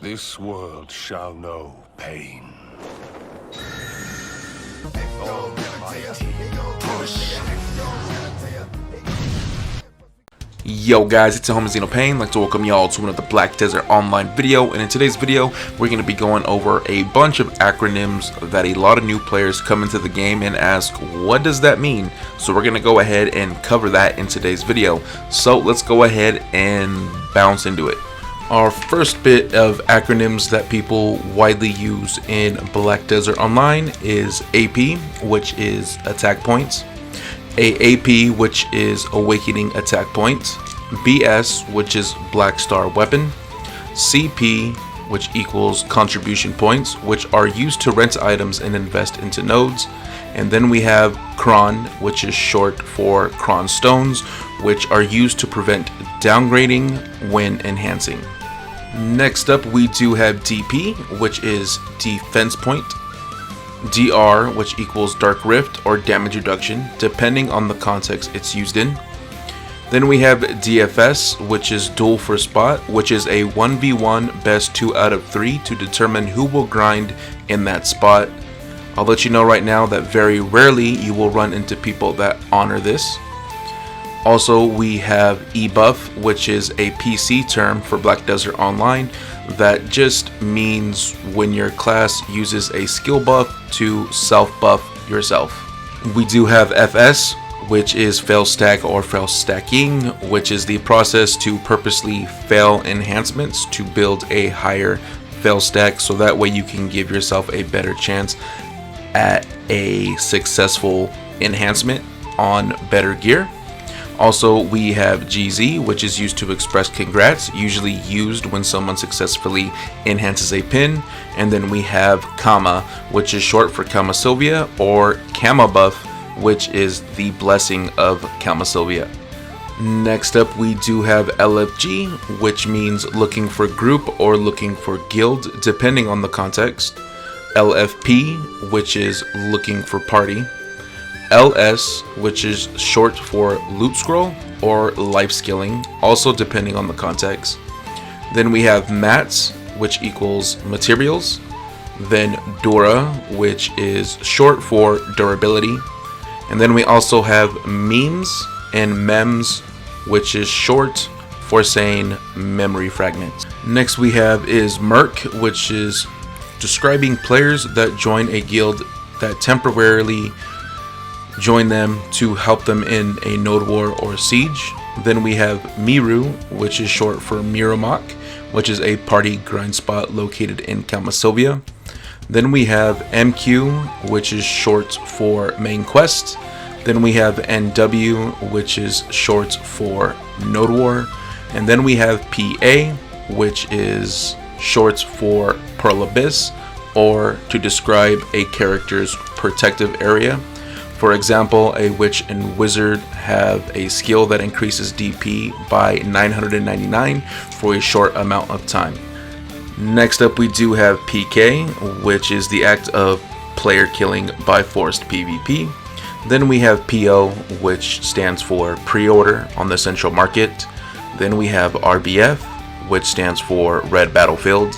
This world shall know pain. Yo guys, it's your homie Xeno Pain. I'd like to welcome y'all to another Black Desert Online video, and in today's video we're going to be going over a bunch of acronyms that a lot of new players come into the game and ask, what does that mean? So we're going to go ahead and cover that in today's video. So let's go ahead and bounce into it. Our first bit of acronyms that people widely use in Black Desert Online is AP, which is attack points, AAP, which is awakening attack points, BS, which is black star weapon, CP, which equals contribution points, which are used to rent items and invest into nodes. And then we have Cron, which is short for Cron stones, which are used to prevent downgrading when enhancing. Next up we do have DP, which is defense point, DR, which equals Dark Rift or damage reduction, depending on the context it's used in. Then we have DFS, which is duel for spot, which is a 1v1 best 2 out of 3 to determine who will grind in that spot. I'll let you know right now that very rarely you will run into people that honor this. Also, we have E-Buff, which is a PC term for Black Desert Online that just means when your class uses a skill buff to self-buff yourself. We do have FS, which is fail stack or fail stacking, which is the process to purposely fail enhancements to build a higher fail stack so that way you can give yourself a better chance at a successful enhancement on better gear. Also, we have GZ, which is used to express congrats, usually used when someone successfully enhances a pin. And then we have Kama, which is short for Kama Sylvia, or Kama Buff, which is the blessing of Kama Sylvia. Next up, we do have LFG, which means looking for group or looking for guild, depending on the context. LFP, which is looking for party. LS, which is short for loot scroll or life skilling, also depending on the context. Then we have mats, which equals materials. Then Dura, which is short for durability. And then we also have memes and mems, which is short for saying memory fragments. Next we have is Merc, which is describing players that join a guild that temporarily join them to help them in a node war or siege. Then we have Miru, which is short for Miramok, which is a party grind spot located in Kama Sylvia. Then we have MQ, which is short for main quest. Then we have NW, which is short for node war. And then we have PA, which is short for Pearl Abyss, or to describe a character's protective area. For example, a witch and wizard have a skill that increases DP by 999 for a short amount of time. Next up we do have PK, which is the act of player killing by forced PvP. Then we have PO, which stands for pre-order on the central market. Then we have RBF, which stands for red battlefield.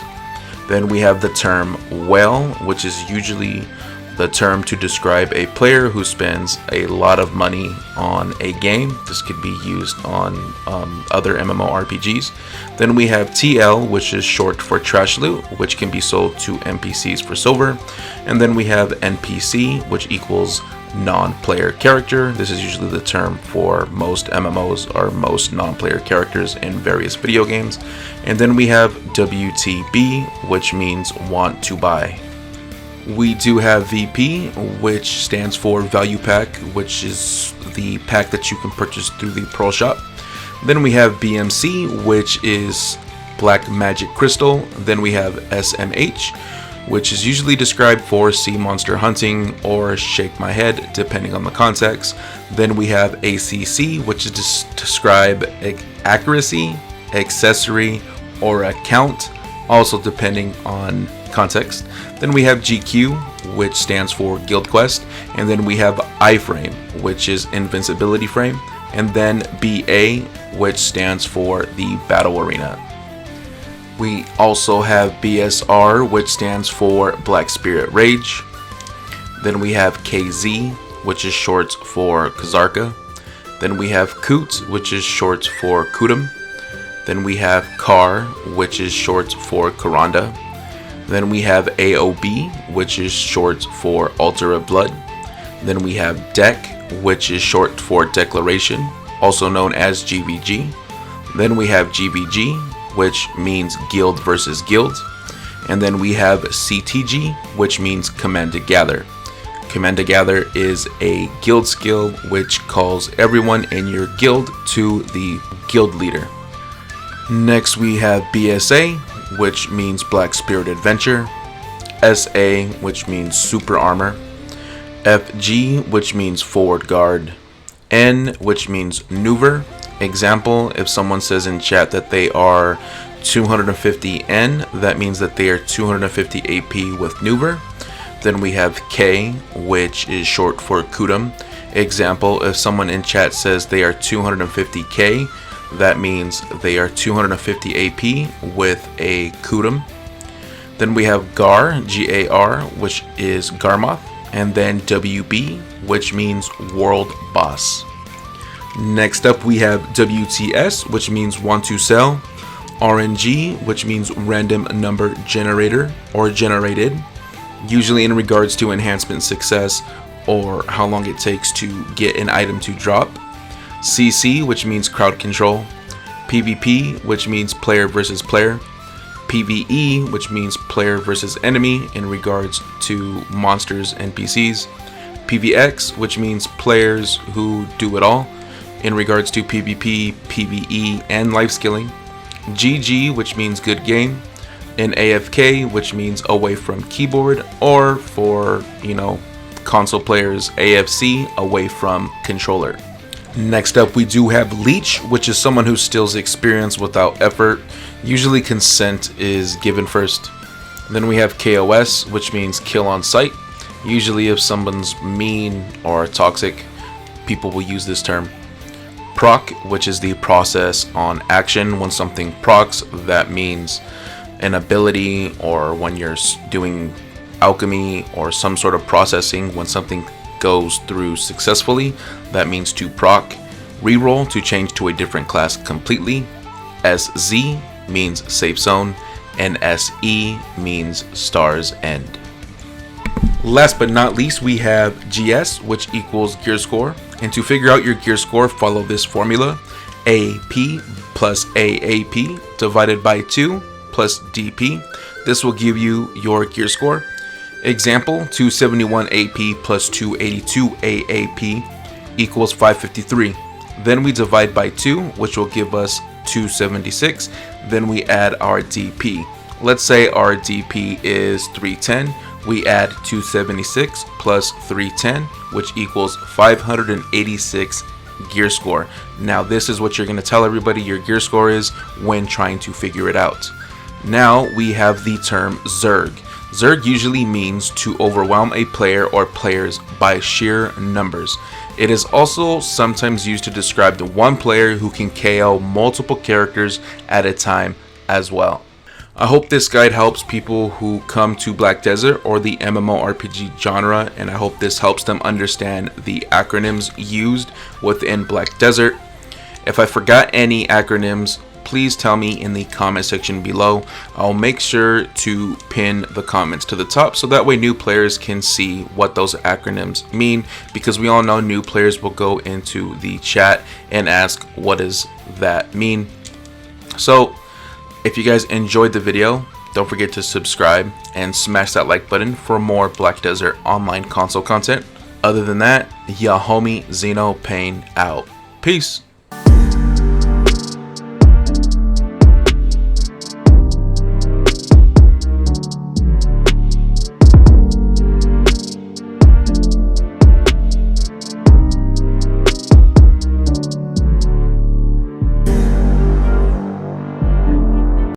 Then we have the term whale, which is usually the term to describe a player who spends a lot of money on a game. This could be used on other MMORPGs. Then we have TL, which is short for trash loot, which can be sold to NPCs for silver. And then we have NPC, which equals non-player character. This is usually the term for most MMOs or most non-player characters in various video games. And then we have WTB, which means want to buy. We do have VP, which stands for Value Pack, which is the pack that you can purchase through the Pearl Shop. Then we have BMC, which is Black Magic Crystal. Then we have SMH, which is usually described for sea monster hunting or shake my head, depending on the context. Then we have ACC, which is describe accuracy, accessory, or account, also depending on context. Then we have GQ, which stands for Guild Quest, and then we have iframe, which is invincibility frame, and then BA, which stands for the battle arena. We also have BSR, which stands for Black Spirit Rage. Then we have KZ, which is short for Kazarka. Then we have Koot, which is short for Kutum. Then we have Kar, which is short for Karanda. Then we have AOB, which is short for Altar of Blood. Then we have Dec, which is short for Declaration, also known as GVG. Then we have GVG, which means Guild versus Guild. And then we have CTG, which means Command to Gather. Command to Gather is a guild skill which calls everyone in your guild to the guild leader. Next we have BSA, which means Black Spirit Adventure. SA, which means Super Armor. FG, which means Forward Guard. N, which means Neuver. Example, if someone says in chat that they are 250 N, that means that they are 250 AP with Neuver. Then we have K, which is short for Kutum. Example, if someone in chat says they are 250 K, that means they are 250 AP with a Kutum. Then we have Gar, G-A-R, which is Garmoth. And then WB, which means World Boss. Next up we have WTS, which means Want to Sell. RNG, which means Random Number Generator or Generated, usually in regards to enhancement success or how long it takes to get an item to drop. CC, which means Crowd Control. PvP, which means Player versus Player. PvE, which means Player versus Enemy in regards to monsters and NPCs. PvX, which means players who do it all in regards to PvP, PvE, and life skilling. GG, which means good game. And AFK, which means away from keyboard, or for, console players, AFC, away from controller. Next up we do have Leech, which is someone who steals experience without effort. Usually consent is given first. Then we have KOS, which means kill on sight. Usually if someone's mean or toxic, people will use this term. Proc, which is the process on action. When something procs, that means an ability, or when you're doing alchemy or some sort of processing, when something goes through successfully, that means to proc. Reroll, to change to a different class completely. SZ means safe zone, and SE means stars end. Last but not least, we have GS, which equals gear score. And to figure out your gear score, follow this formula: AP plus AAP divided by 2 plus DP. This will give you your gear score. Example, 271 AP plus 282 AAP equals 553. Then we divide by 2, which will give us 276. Then we add our DP. Let's say our DP is 310. We add 276 plus 310, which equals 586 gear score. Now this is what you're going to tell everybody your gear score is when trying to figure it out. Now we have the term Zerg. Zerg usually means to overwhelm a player or players by sheer numbers. It is also sometimes used to describe the one player who can KO multiple characters at a time as well. I hope this guide helps people who come to Black Desert or the MMORPG genre, and I hope this helps them understand the acronyms used within Black Desert. If I forgot any acronyms, please tell me in the comment section below. I'll make sure to pin the comments to the top so that way new players can see what those acronyms mean, because we all know new players will go into the chat and ask what does that mean. So if you guys enjoyed the video, don't forget to subscribe and smash that like button for more Black Desert online console content. Other than that, ya homie Xeno Pain out. Peace.